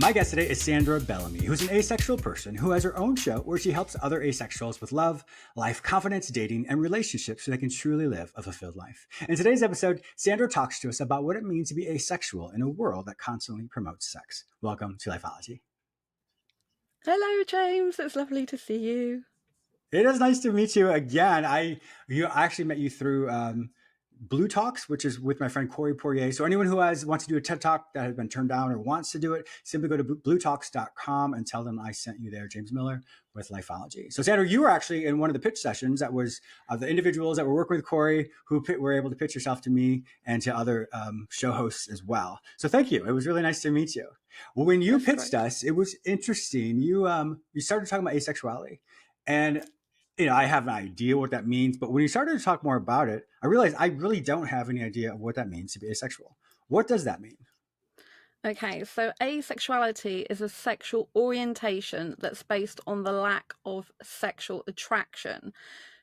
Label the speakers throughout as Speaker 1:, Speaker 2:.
Speaker 1: My guest today is Sandra Bellamy, who's an asexual person who has her own show where she helps other asexuals with love, life, confidence, dating, and relationships so they can truly live a fulfilled life. In today's episode, Sandra talks to us about what it means to be asexual in a world that constantly promotes sex. Welcome to Lifeology.
Speaker 2: Hello, James. It's lovely to see you.
Speaker 1: It is nice to meet you again. I actually met you through Blue Talks, which is with my friend Corey Poirier. So anyone who wants to do a TED Talk that has been turned down or wants to do it, simply go to bluetalks.com and tell them I sent you there, James Miller, with Lifeology. So Sandra, you were actually in one of the pitch sessions that was the individuals that were working with Corey who were able to pitch yourself to me and to other show hosts as well. So thank you. It was really nice to meet you. Well, when you pitched us, it was interesting. You started talking about asexuality, and I have an idea what that means, but when you started to talk more about it, I realized I really don't have any idea of what that means to be asexual. What does that mean?
Speaker 2: Okay, so asexuality is a sexual orientation that's based on the lack of sexual attraction.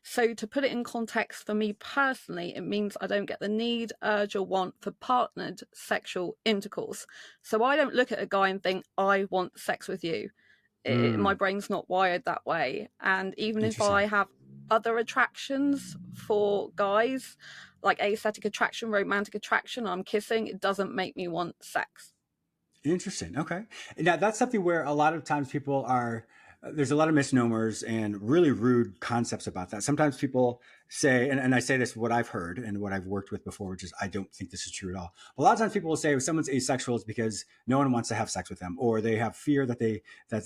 Speaker 2: So to put it in context for me personally, it means I don't get the need, urge, or want for partnered sexual intercourse. So I don't look at a guy and think, I want sex with you. My brain's not wired that way. And even if I have other attractions for guys, like aesthetic attraction, romantic attraction, I'm kissing, it doesn't make me want sex.
Speaker 1: Interesting. Okay. Now that's something where a lot of times people there's a lot of misnomers and really rude concepts about that. Sometimes people say, and I say this, what I've heard and what I've worked with before, which is I don't think this is true at all. But a lot of times people will say if someone's asexual, it's because no one wants to have sex with them, or they have fear that they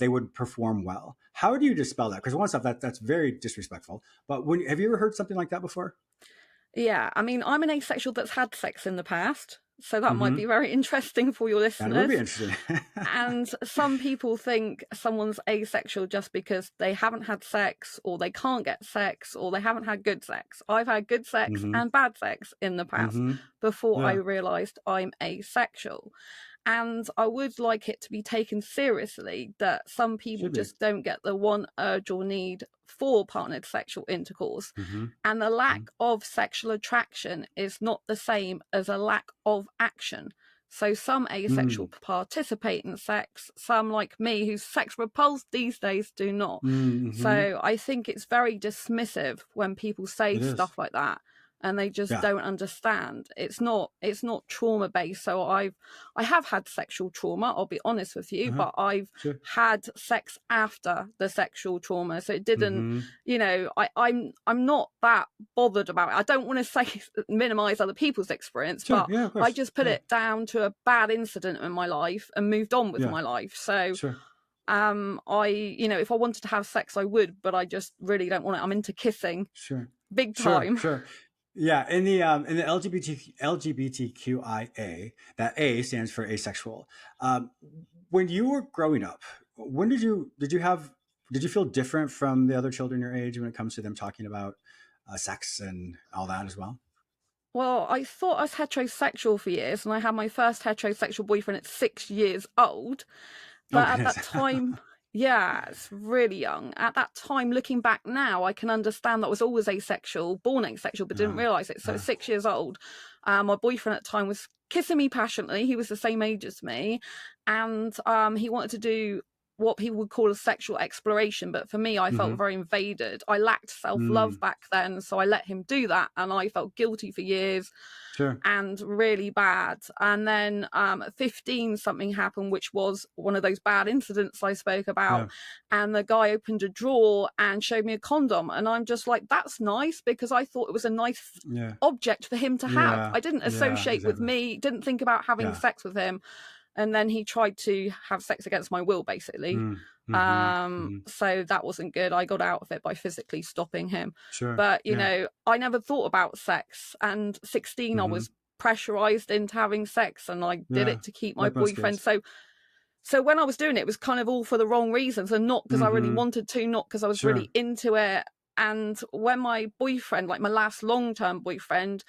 Speaker 1: would perform well. How do you dispel that? Because one stuff that's very disrespectful. But have you ever heard something like that before?
Speaker 2: Yeah, I mean, I'm an asexual that's had sex in the past. So that might be very interesting for your listeners.
Speaker 1: That would be interesting.
Speaker 2: And some people think someone's asexual just because they haven't had sex, or they can't get sex, or they haven't had good sex. I've had good sex and bad sex in the past before I realized I'm asexual. And I would like it to be taken seriously that some people just don't get the want, urge, or need for partnered sexual intercourse. And the lack of sexual attraction is not the same as a lack of action. So some asexual participate in sex, some like me who's sex repulsed these days do not. So I think it's very dismissive when people say stuff like that. And they just don't understand. It's not trauma based. So I have had sexual trauma, I'll be honest with you, but I've had sex after the sexual trauma. So it didn't, I'm not that bothered about it. I don't want to minimize other people's experience, but I just put it down to a bad incident in my life and moved on with my life. So if I wanted to have sex, I would, but I just really don't want it. I'm into kissing. Big time.
Speaker 1: Yeah, in the LGBTQIA, that A stands for asexual. When you were growing up, did you feel different from the other children your age when it comes to them talking about sex and all that as well?
Speaker 2: Well, I thought I was heterosexual for years, and I had my first heterosexual boyfriend at 6 years old. But at that time, yeah, it's really young. At that time, looking back now, I can understand that I was always asexual, born asexual, but didn't realise it. So at 6 years old, my boyfriend at the time was kissing me passionately. He was the same age as me. And he wanted to do what people would call a sexual exploration. But for me, I felt very invaded. I lacked self-love back then. So I let him do that. And I felt guilty for years and really bad. And then at 15, something happened, which was one of those bad incidents I spoke about. And the guy opened a drawer and showed me a condom. And I'm just like, that's nice, because I thought it was a nice object for him to have. I didn't associate with me, didn't think about having sex with him. And then he tried to have sex against my will, basically. So that wasn't good. I got out of it by physically stopping him. But, you know, I never thought about sex. And 16, I was pressurized into having sex, and I did it to keep my boyfriend. So when I was doing it, it was kind of all for the wrong reasons, and not because I really wanted to, not because I was really into it. And when my boyfriend, like my last long-term boyfriend,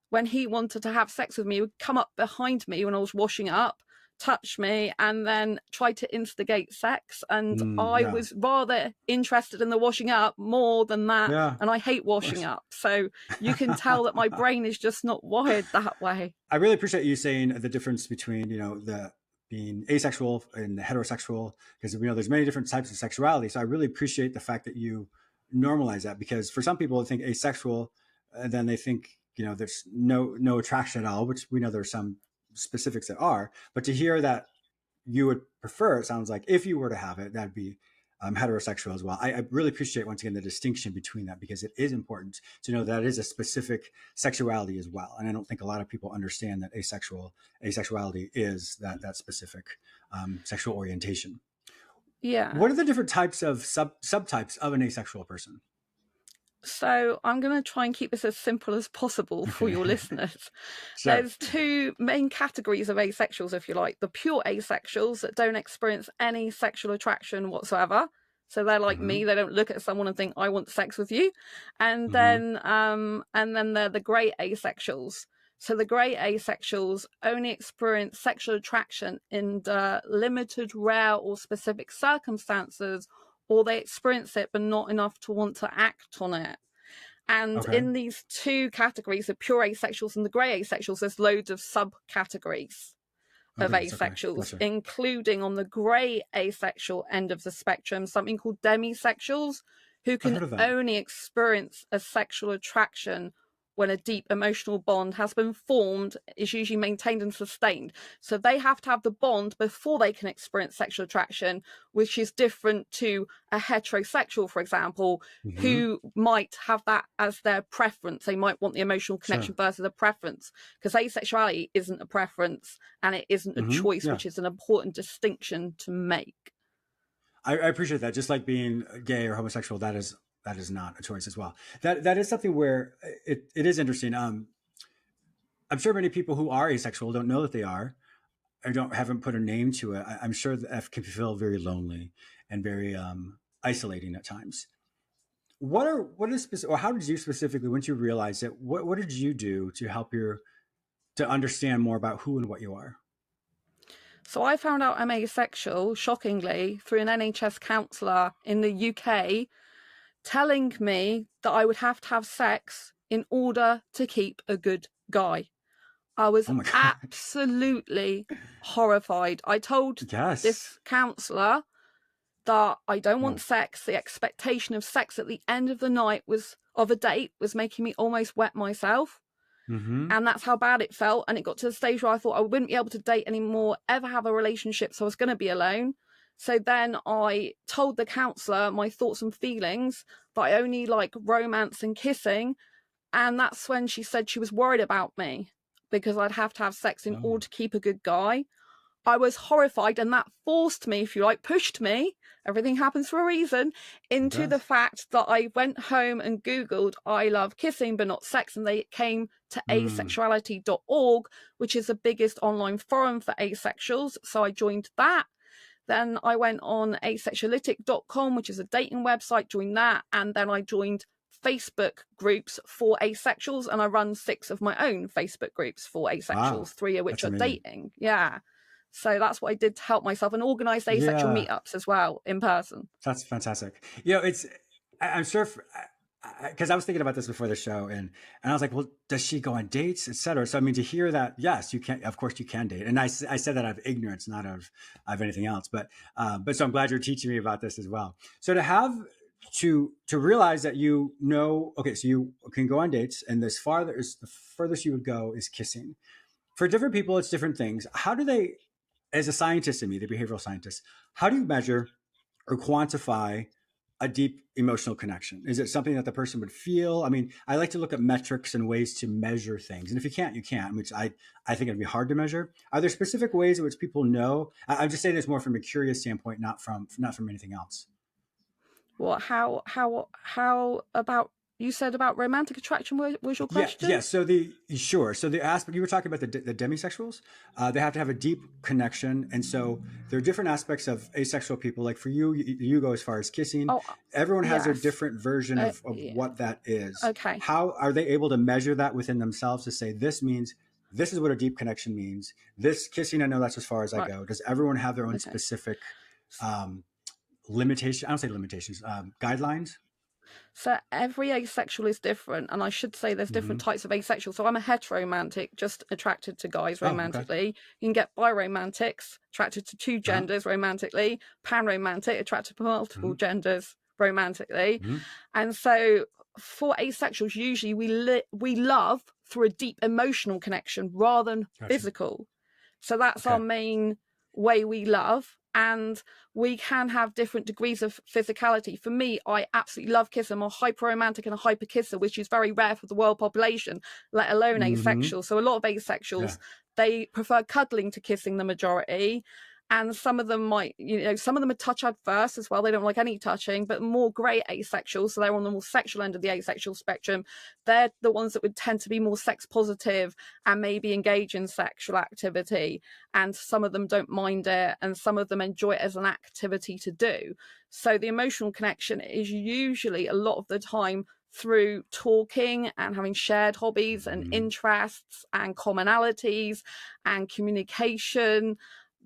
Speaker 2: when he wanted to have sex with me, he would come up behind me when I was washing up, touch me, and then try to instigate sex. And I was rather interested in the washing up more than that. And I hate washing up. So you can tell that my brain is just not wired that way.
Speaker 1: I really appreciate you saying the difference between, you know, the being asexual and heterosexual, because we know there's many different types of sexuality. So I really appreciate the fact that you normalize that, because for some people, they think asexual, then they think, there's no attraction at all, which we know there's some specifics that are. But to hear that you would prefer, it sounds like, if you were to have it, that'd be heterosexual as well. I really appreciate, once again, the distinction between that, because it is important to know that it is a specific sexuality as well. And I don't think a lot of people understand that asexuality is that specific sexual orientation.
Speaker 2: Yeah.
Speaker 1: What are the different types of subtypes of an asexual person?
Speaker 2: So I'm going to try and keep this as simple as possible for your listeners.
Speaker 1: Sure.
Speaker 2: There's two main categories of asexuals, if you like. The pure asexuals that don't experience any sexual attraction whatsoever. So they're like me. They don't look at someone and think, I want sex with you. And then they're the grey asexuals. So the grey asexuals only experience sexual attraction in limited, rare or specific circumstances, or they experience it but not enough to want to act on it. And in these two categories, the pure asexuals and the grey asexuals, there's loads of subcategories of asexuals, including on the grey asexual end of the spectrum, something called demisexuals, who can only experience a sexual attraction when a deep emotional bond has been formed, is usually maintained and sustained. So they have to have the bond before they can experience sexual attraction, which is different to a heterosexual, for example, who might have that as their preference. They might want the emotional connection versus a preference, because asexuality isn't a preference and it isn't a choice, which is an important distinction to make.
Speaker 1: I appreciate that. Just like being gay or homosexual, that is not a choice as well. That is something where it is interesting. I'm sure many people who are asexual don't know that they are, or haven't put a name to it. I'm sure that can feel very lonely and very isolating at times. What is specific, or how did you specifically, once you realized it, what did you do to help to understand more about who and what you are?
Speaker 2: So I found out I'm asexual, shockingly, through an NHS counsellor in the UK, telling me that I would have to have sex in order to keep a good guy. I was absolutely horrified. I told this counsellor that I don't want sex. The expectation of sex at the end of the night of a date was making me almost wet myself. And that's how bad it felt. And it got to the stage where I thought I wouldn't be able to date anymore, ever have a relationship. So I was going to be alone. So then I told the counsellor my thoughts and feelings, that I only like romance and kissing. And that's when she said she was worried about me, because I'd have to have sex in order to keep a good guy. I was horrified, and that forced me, if you like, pushed me, everything happens for a reason, into the fact that I went home and Googled I love kissing but not sex, and they came to asexuality.org, which is the biggest online forum for asexuals. So I joined that. Then I went on asexualytic.com, which is a dating website, joined that. And then I joined Facebook groups for asexuals, and I run 6 of my own Facebook groups for asexuals, 3 of which are dating. Yeah. So that's what I did to help myself, and organized asexual meetups as well in person.
Speaker 1: That's fantastic. I'm sure, because I was thinking about this before the show, and I was like, well, does she go on dates, etc.? So I mean, to hear that, yes, you can. Of course, you can date, and I said that out of ignorance, not of anything else. But so I'm glad you're teaching me about this as well. So to realize that so you can go on dates, and the furthest you would go is kissing. For different people, it's different things. How do they, as a scientist in me, the behavioral scientist, how do you measure or quantify a deep emotional connection? Is it something that the person would feel? I mean, I like to look at metrics and ways to measure things. And if you can't, you can't, which I think it'd be hard to measure. Are there specific ways in which people know? I'm just saying this more from a curious standpoint, not from anything else.
Speaker 2: Well, how about, you said about romantic attraction was your question?
Speaker 1: Yeah. So the aspect you were talking about, the demisexuals, they have to have a deep connection, and so there are different aspects of asexual people. Like for you, you go as far as kissing. Everyone has their different version of what that is.
Speaker 2: Okay.
Speaker 1: How are they able to measure that within themselves to say this is what a deep connection means? This kissing, I know that's as far as I go. Does everyone have their own specific limitation? I don't say limitations, guidelines.
Speaker 2: So every asexual is different, and I should say there's different types of asexual. So I'm a heteromantic, just attracted to guys
Speaker 1: Oh, okay.
Speaker 2: romantically. You can get biromantics, attracted to two
Speaker 1: Uh-huh.
Speaker 2: genders romantically, panromantic, attracted to multiple
Speaker 1: Mm-hmm.
Speaker 2: genders romantically.
Speaker 1: Mm-hmm.
Speaker 2: And so for asexuals, usually we love through a deep emotional connection rather than
Speaker 1: Gotcha.
Speaker 2: physical. So that's our
Speaker 1: Okay.
Speaker 2: main way we love. And we can have different degrees of physicality. For me, I absolutely love kissing. I'm a hyper romantic and a hyper kisser, which is very rare for the world population, let alone
Speaker 1: Mm-hmm.
Speaker 2: asexual. So a lot of asexuals,
Speaker 1: Yeah.
Speaker 2: they prefer cuddling to kissing, the majority. And some of them might, some of them are touch adverse as well. They don't like any touching, but more grey asexual. So they're on the more sexual end of the asexual spectrum. They're the ones that would tend to be more sex positive and maybe engage in sexual activity. And some of them don't mind it, and some of them enjoy it as an activity to do. So the emotional connection is usually a lot of the time through talking and having shared hobbies and
Speaker 1: Mm-hmm.
Speaker 2: interests and commonalities and communication,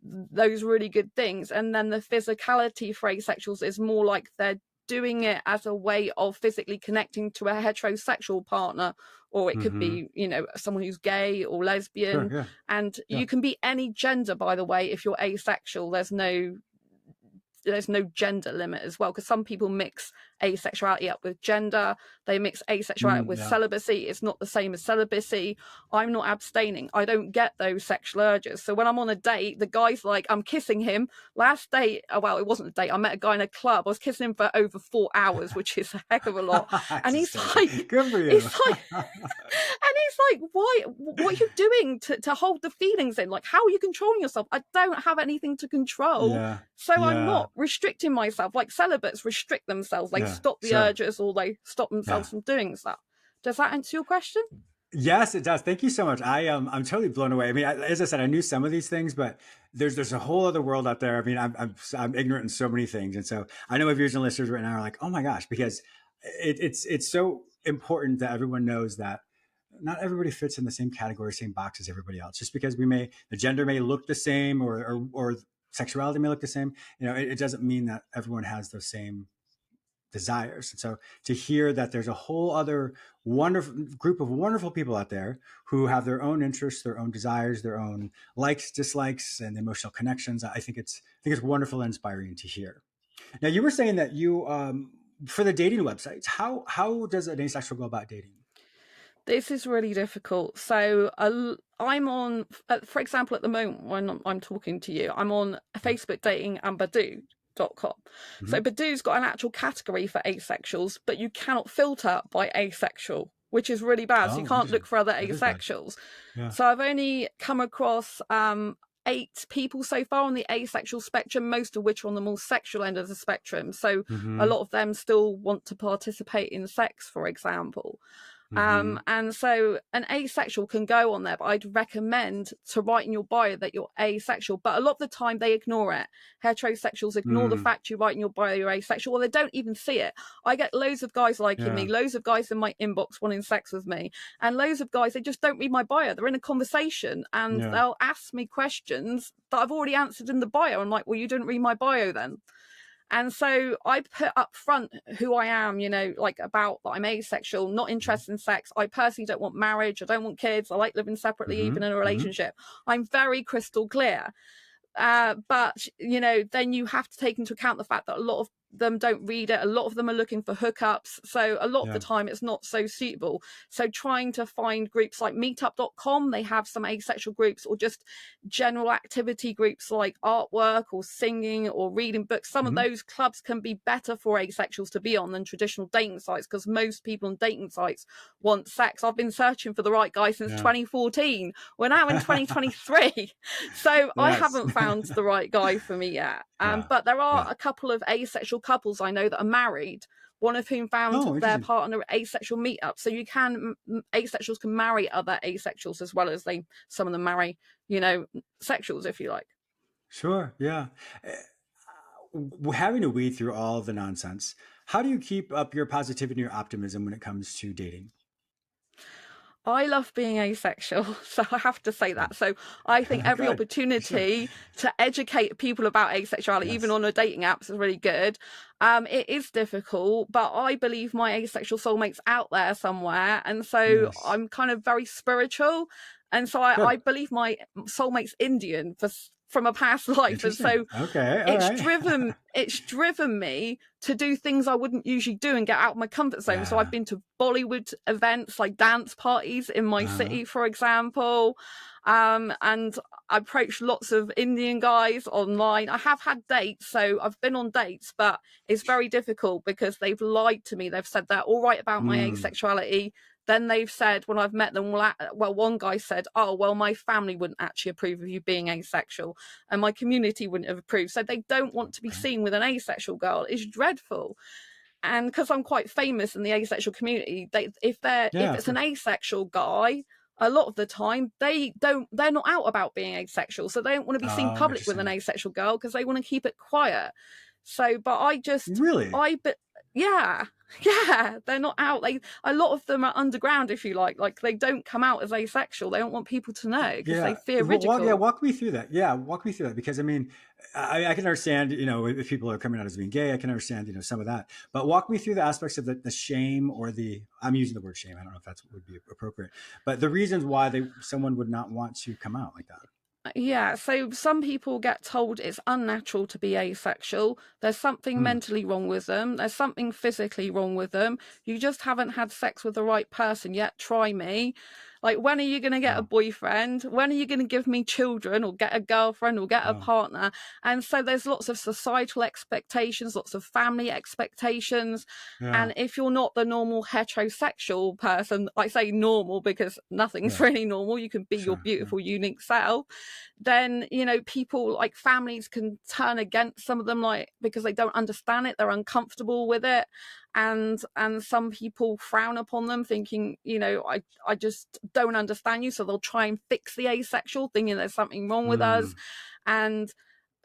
Speaker 2: those really good things. And then the physicality for asexuals is more like they're doing it as a way of physically connecting to a heterosexual partner, or it could
Speaker 1: Mm-hmm.
Speaker 2: be, someone who's gay or lesbian.
Speaker 1: Sure. Yeah.
Speaker 2: And
Speaker 1: Yeah.
Speaker 2: you can be any gender, by the way, if you're asexual. There's no gender limit as well, because some people mix asexuality up with gender. They mix asexuality with
Speaker 1: Yeah.
Speaker 2: celibacy. It's not the same as celibacy. I'm not abstaining. I don't get those sexual urges. So when I'm on a date, the guy's like, I'm kissing him. Last date, well, it wasn't a date. I met a guy in a club. I was kissing him for over 4 hours, which is a heck of a lot.
Speaker 1: That's
Speaker 2: And he's
Speaker 1: hysterical.
Speaker 2: like,
Speaker 1: Good for you.
Speaker 2: he's like, and he's like, why? What are you doing to hold the feelings in? Like, how are you controlling yourself? I don't have anything to control.
Speaker 1: Yeah.
Speaker 2: So I'm
Speaker 1: Yeah.
Speaker 2: not restricting myself. Like celibates restrict themselves. They
Speaker 1: Yeah.
Speaker 2: stop the
Speaker 1: Sure.
Speaker 2: urges, or they stop
Speaker 1: Yeah.
Speaker 2: themselves from doing stuff. Does that answer your question?
Speaker 1: Yes, it does. Thank you so much. I'm totally blown away. I mean, as I said, I knew some of these things, but there's a whole other world out there. I mean, I'm ignorant in so many things, and so I know my viewers and listeners right now are like, oh my gosh, because it's so important that everyone knows that not everybody fits in the same category, same box as everybody else. Just because the gender may look the same, or sexuality may look the same, it doesn't mean that everyone has those same desires. And so to hear that there's a whole other wonderful group of wonderful people out there who have their own interests, their own desires, their own likes, dislikes, and emotional connections, I think it's wonderful and inspiring to hear. Now, you were saying that you for the dating websites, how does an asexual go about dating?
Speaker 2: This is really difficult. So I'm on, for example, at the moment when I'm talking to you, I'm on Facebook dating and Badoo.com.
Speaker 1: Mm-hmm.
Speaker 2: So Badoo's got an actual category for asexuals, but you cannot filter by asexual, which is really bad. So you
Speaker 1: Oh,
Speaker 2: can't look
Speaker 1: interesting.
Speaker 2: for other
Speaker 1: That is bad.
Speaker 2: asexuals.
Speaker 1: Yeah.
Speaker 2: So I've only come across 8 people so far on the asexual spectrum, most of which are on the more sexual end of the spectrum. So a
Speaker 1: Mm-hmm.
Speaker 2: lot of them still want to participate in sex, for example.
Speaker 1: Mm-hmm.
Speaker 2: And so an asexual can go on there, but I'd recommend to write in your bio that you're asexual. But a lot of the time they ignore it. Heterosexuals ignore the fact you write in your bio you're asexual, or they don't even see it. I get loads of guys liking me, loads of guys in my inbox wanting sex with me, and loads of guys, they just don't read my bio. They're in a conversation and they'll ask me questions that I've already answered in the bio. I'm like, well, you didn't read my bio then. And so I put up front who I am, like about that I'm asexual, not interested in sex. I personally don't want marriage. I don't want kids. I like living separately,
Speaker 1: Mm-hmm.
Speaker 2: even in a
Speaker 1: Mm-hmm.
Speaker 2: relationship. I'm very crystal clear. But then you have to take into account the fact that a lot of them don't read it. A lot of them are looking for hookups. So a lot of the time it's not so suitable. So trying to find groups like meetup.com, they have some asexual groups, or just general activity groups like artwork or singing or reading books. Some of those clubs can be better for asexuals to be on than traditional dating sites, because most people on dating sites want sex. I've been searching for the right guy since 2014. We're now in 2023. So I haven't found the right guy for me yet. But there are a couple of asexual couples I know that are married, one of whom found their partner at asexual meetup. So you can, asexuals can marry other asexuals, as well as some of them marry, sexuals, if you like.
Speaker 1: Sure. Yeah. Having to weed through all of the nonsense, how do you keep up your positivity and your optimism when it comes to dating?
Speaker 2: I love being asexual, so I have to say that. So I think every
Speaker 1: Good. You should.
Speaker 2: opportunity to educate people about asexuality, even
Speaker 1: Yes.
Speaker 2: on a dating apps, is really good. It is difficult, but I believe my asexual soulmate's out there somewhere, and so
Speaker 1: Yes.
Speaker 2: I'm kind of very spiritual, and so I
Speaker 1: Good.
Speaker 2: believe my soulmate's Indian from a past life, and
Speaker 1: Interesting.
Speaker 2: so
Speaker 1: Okay. All right.
Speaker 2: it's driven me to do things I wouldn't usually do and get out of my comfort zone. So I've
Speaker 1: Yeah.
Speaker 2: been to Bollywood events, like dance parties in my
Speaker 1: Uh-huh.
Speaker 2: city, for example. And I approached lots of Indian guys online. I have had dates, so I've been on dates, but it's very difficult because they've lied to me. They've said they're all right about my
Speaker 1: Mm.
Speaker 2: asexuality. Then they've said, when I've met them, well, one guy said, oh, well, my family wouldn't actually approve of you being asexual, and my community wouldn't have approved. So they don't want to be
Speaker 1: Okay.
Speaker 2: seen with an asexual girl. It's dreadful. And because I'm quite famous in the asexual community, if
Speaker 1: Yeah, of
Speaker 2: it's an
Speaker 1: course.
Speaker 2: asexual guy, a lot of the time they're not out about being asexual, so they don't want to be seen
Speaker 1: Oh,
Speaker 2: public with an
Speaker 1: interesting.
Speaker 2: asexual girl because they want to keep it quiet. So, but
Speaker 1: Really?
Speaker 2: but yeah, yeah, they're not out. A lot of them are underground, if you like they don't come out as asexual. They don't want people to know because they
Speaker 1: Yeah.
Speaker 2: fear
Speaker 1: Yeah,
Speaker 2: ridicule.
Speaker 1: walk me through that. Yeah, walk me through that because I mean, I can understand, if people are coming out as being gay, I can understand, some of that. But walk me through the aspects of the shame or I'm using the word shame. I don't know if that's what would be appropriate, but the reasons why someone would not want to come out like that.
Speaker 2: Yeah, so some people get told it's unnatural to be asexual. There's something
Speaker 1: Mm.
Speaker 2: mentally wrong with them. There's something physically wrong with them. You just haven't had sex with the right person yet. Try me. Like, when are you going to get a
Speaker 1: Wow.
Speaker 2: boyfriend? When are you going to give me children or get a girlfriend or get a
Speaker 1: Wow.
Speaker 2: partner? And so there's lots of societal expectations, lots of family expectations.
Speaker 1: Yeah.
Speaker 2: And if you're not the normal heterosexual person, I say normal because nothing's
Speaker 1: Yeah.
Speaker 2: really normal, you can be your
Speaker 1: Sure. Yeah.
Speaker 2: beautiful, unique self, then people, like families, can turn against some of them, like, because they don't understand it, they're uncomfortable with it, and some people frown upon them, thinking, I just don't understand you, so they'll try and fix the asexual, thinking there's something wrong with us.
Speaker 1: Mm.
Speaker 2: And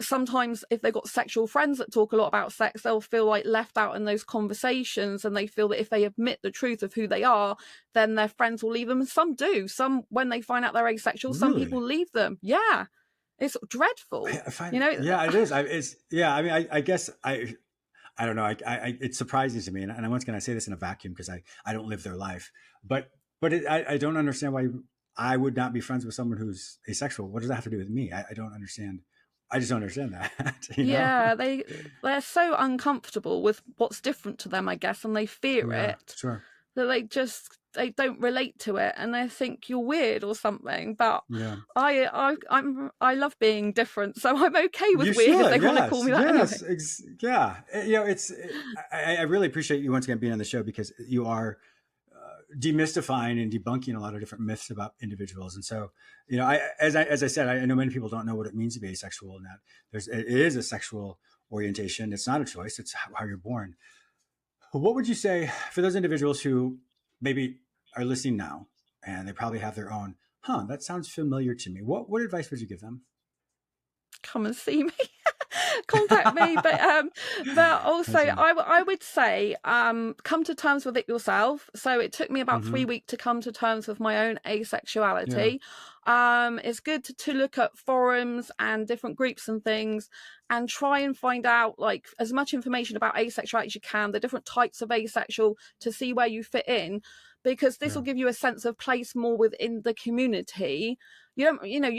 Speaker 2: sometimes if they've got sexual friends that talk a lot about sex, they'll feel like left out in those conversations, and they feel that if they admit the truth of who they are, then their friends will leave them. And some do. Some, when they find out they're asexual, some people
Speaker 1: Really?
Speaker 2: leave them. Yeah, it's dreadful.
Speaker 1: I find
Speaker 2: you
Speaker 1: it,
Speaker 2: know
Speaker 1: yeah, it is. It's, yeah. I mean, I guess I don't know. It's surprising to me, and once again, I say this in a vacuum because I don't live their life, but I don't understand why I would not be friends with someone who's asexual. What does that have to do with me? I don't understand. I just don't understand that.
Speaker 2: Yeah, they're so uncomfortable with what's different to them, I guess, and they fear
Speaker 1: Yeah,
Speaker 2: it,
Speaker 1: sure.
Speaker 2: that they don't relate to it, and they think you're weird or something. But
Speaker 1: Yeah.
Speaker 2: I love being different, so I'm okay
Speaker 1: You
Speaker 2: with weird if they
Speaker 1: should.
Speaker 2: want to call
Speaker 1: Yes.
Speaker 2: me that
Speaker 1: Yes.
Speaker 2: anyway.
Speaker 1: Yeah. I really appreciate you once again being on the show because you are demystifying and debunking a lot of different myths about individuals. And so, as I said, I know many people don't know what it means to be asexual, and that it is a sexual orientation. It's not a choice. It's how you're born. What would you say for those individuals who maybe are listening now and they probably have their own, that sounds familiar to me. What advice would you give them?
Speaker 2: Come and see me. Contact me. But also,
Speaker 1: That's right.
Speaker 2: I would say, come to terms with it yourself. So it took me about 3 weeks to come to terms with my own
Speaker 1: Yeah.
Speaker 2: asexuality. It's good to look at forums and different groups and things, and try and find out, like, as much information about asexuality as you can, the different types of asexual, to see where you fit in, because this
Speaker 1: Yeah.
Speaker 2: will give you a sense of place more within the community. You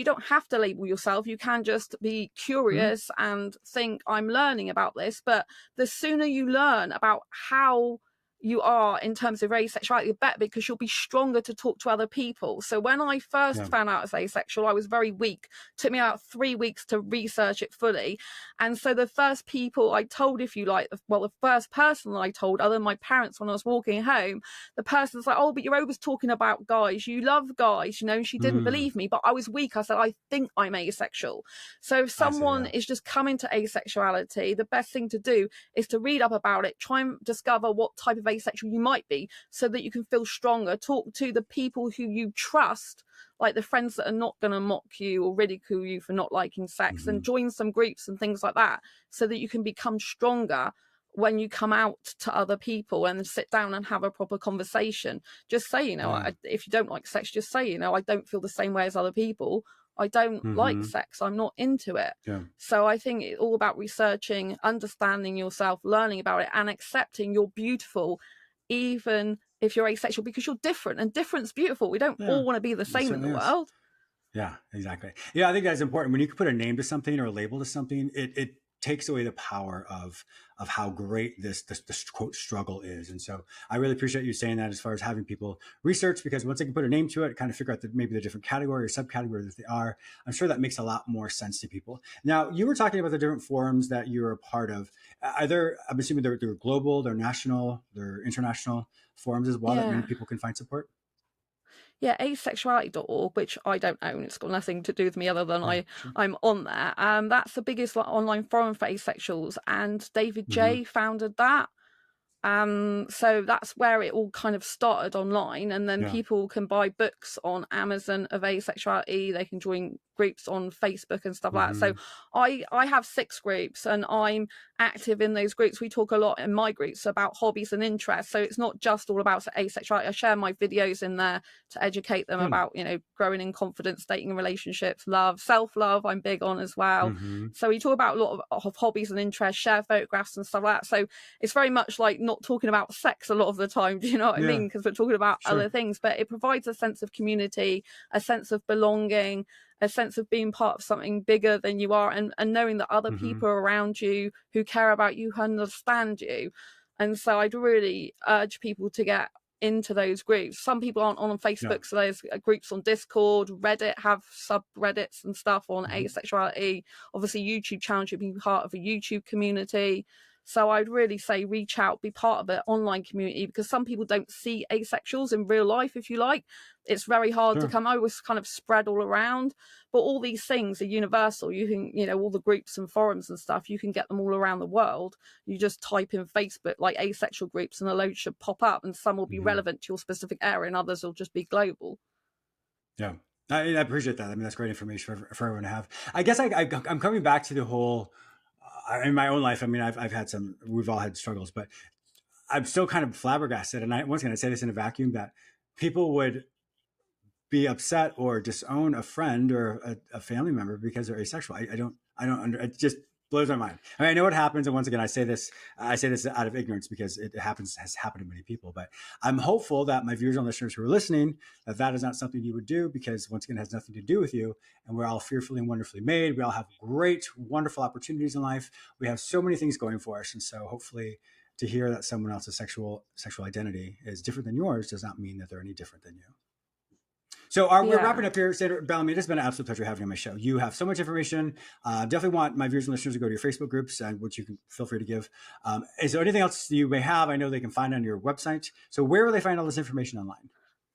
Speaker 2: don't have to label yourself. You can just be
Speaker 1: Mhm.
Speaker 2: curious and think, I'm learning about this. But the sooner you learn about how you are in terms of asexuality, the better, because you'll be stronger to talk to other people. So when I first
Speaker 1: Yeah.
Speaker 2: found out as asexual, I was very weak. It took me about 3 weeks to research it fully. And so the first people I told, if you like, well, the first person I told, other than my parents, when I was walking home, the person's like, oh, but you're always talking about guys. You love guys, and she didn't
Speaker 1: Mm.
Speaker 2: believe me, but I was weak. I said, I think I'm asexual. So if
Speaker 1: I see.
Speaker 2: someone
Speaker 1: Yeah.
Speaker 2: is just coming to asexuality, the best thing to do is to read up about it, try and discover what type of asexual you might be, so that you can feel stronger. Talk to the people who you trust, like the friends that are not going to mock you or ridicule you for not liking sex, and
Speaker 1: Hmm.
Speaker 2: join some groups and things like that, so that you can become stronger when you come out to other people and sit down and have a proper conversation, just say, you know, if you don't like sex, just say, you know, I don't feel the same way as other people. I don't like sex. I'm not into it. So I think it's all about researching, understanding yourself, learning about it, and accepting you're beautiful, even if you're asexual, because you're different, and different's beautiful. We don't all want to be the same in the world.
Speaker 1: Yeah, exactly. Yeah, I think that's important. When you can put a name to something or a label to something, it takes away the power of how great this quote struggle is. And so I really appreciate you saying that, as far as having people research, because once they can put a name to it, kind of figure out maybe the different category or subcategory that they are, I'm sure that makes a lot more sense to people. Now, you were talking about the different forums that you're a part of. I'm assuming they're global, they're national, they're international forums as well, that many people can find support?
Speaker 2: Yeah, asexuality.org, which I don't own. It's got nothing to do with me other than I'm on there. That's the biggest online forum for asexuals, and David J founded that. So that's where it all kind of started online, and then people can buy books on Amazon of asexuality. They can join groups on Facebook and stuff like that. So I have 6 groups, and I'm active in those groups. We talk a lot in my groups about hobbies and interests, so it's not just all about asexuality. I share my videos in there to educate them about, you know, growing in confidence, dating and relationships, love, self-love I'm big on as well. So we talk about a lot of hobbies and interests, share photographs and stuff like that. So it's very much like not talking about sex a lot of the time, do you know what I mean? Because we're talking about other things, but it provides a sense of community, a sense of belonging, a sense of being part of something bigger than you are, and knowing that other people are around you who care about you, who understand you. And so I'd really urge people to get into those groups. Some people aren't on Facebook, so there's groups on Discord, Reddit have subreddits and stuff on asexuality. Obviously YouTube channels, you'd be part of a YouTube community. So I'd really say reach out, be part of an online community, because some people don't see asexuals in real life, if you like. It's very hard to come. I was kind of spread all around, but all these things are universal. You can, you know, all the groups and forums and stuff, you can get them all around the world. You just type in Facebook, like asexual groups, and a load should pop up, and some will be relevant to your specific area and others will just be global.
Speaker 1: Yeah. I appreciate that. I mean, that's great information for everyone to have. I guess I'm coming back to the whole, in my own life. I mean, I've had we've all had struggles, but I'm still kind of flabbergasted. And once again, I say this in a vacuum, that people would be upset or disown a friend or a family member because they're asexual. I don't it just blows my mind. I mean, I know what happens. And once again, I say this out of ignorance, because it has happened to many people, but I'm hopeful that my viewers and listeners who are listening, that is not something you would do, because once again, it has nothing to do with you. And we're all fearfully and wonderfully made. We all have great, wonderful opportunities in life. We have so many things going for us. And so hopefully, to hear that someone else's sexual identity is different than yours does not mean that they're any different than you. So we're wrapping up here. Sandra Bellamy, it has been an absolute pleasure having you on my show. You have so much information. Definitely want my viewers and listeners to go to your Facebook groups, which you can feel free to give. Is there anything else you may have? I know they can find on your website. So where will they find all this information online?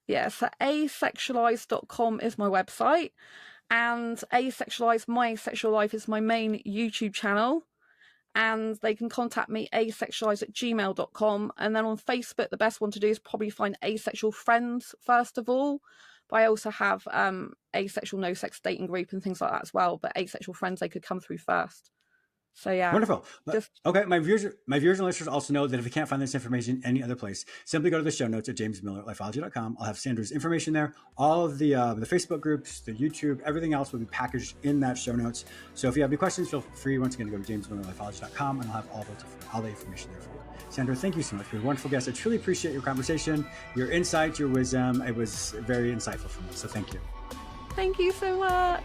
Speaker 2: Yeah, so asexualize.com is my website, and Asexualize My Asexual Life is my main YouTube channel. And they can contact me, asexualize@gmail.com. And then on Facebook, the best one to do is probably find Asexual Friends first of all. But I also have Asexual No Sex Dating Group and things like that as well. But Asexual Friends, they could come through first. So yeah.
Speaker 1: Wonderful. Okay. My viewers and listeners also know that if you can't find this information any other place, simply go to the show notes at jamesmiller@lifeology.com. I'll have Sandra's information there. All of the Facebook groups, the YouTube, everything else will be packaged in that show notes. So if you have any questions, feel free once again to go to jamesmiller@lifeology.com, and I'll have all the information there for you. Sandra, thank you so much for your wonderful guest. I truly appreciate your conversation, your insight, your wisdom. It was very insightful for me. So thank you.
Speaker 2: Thank you so much.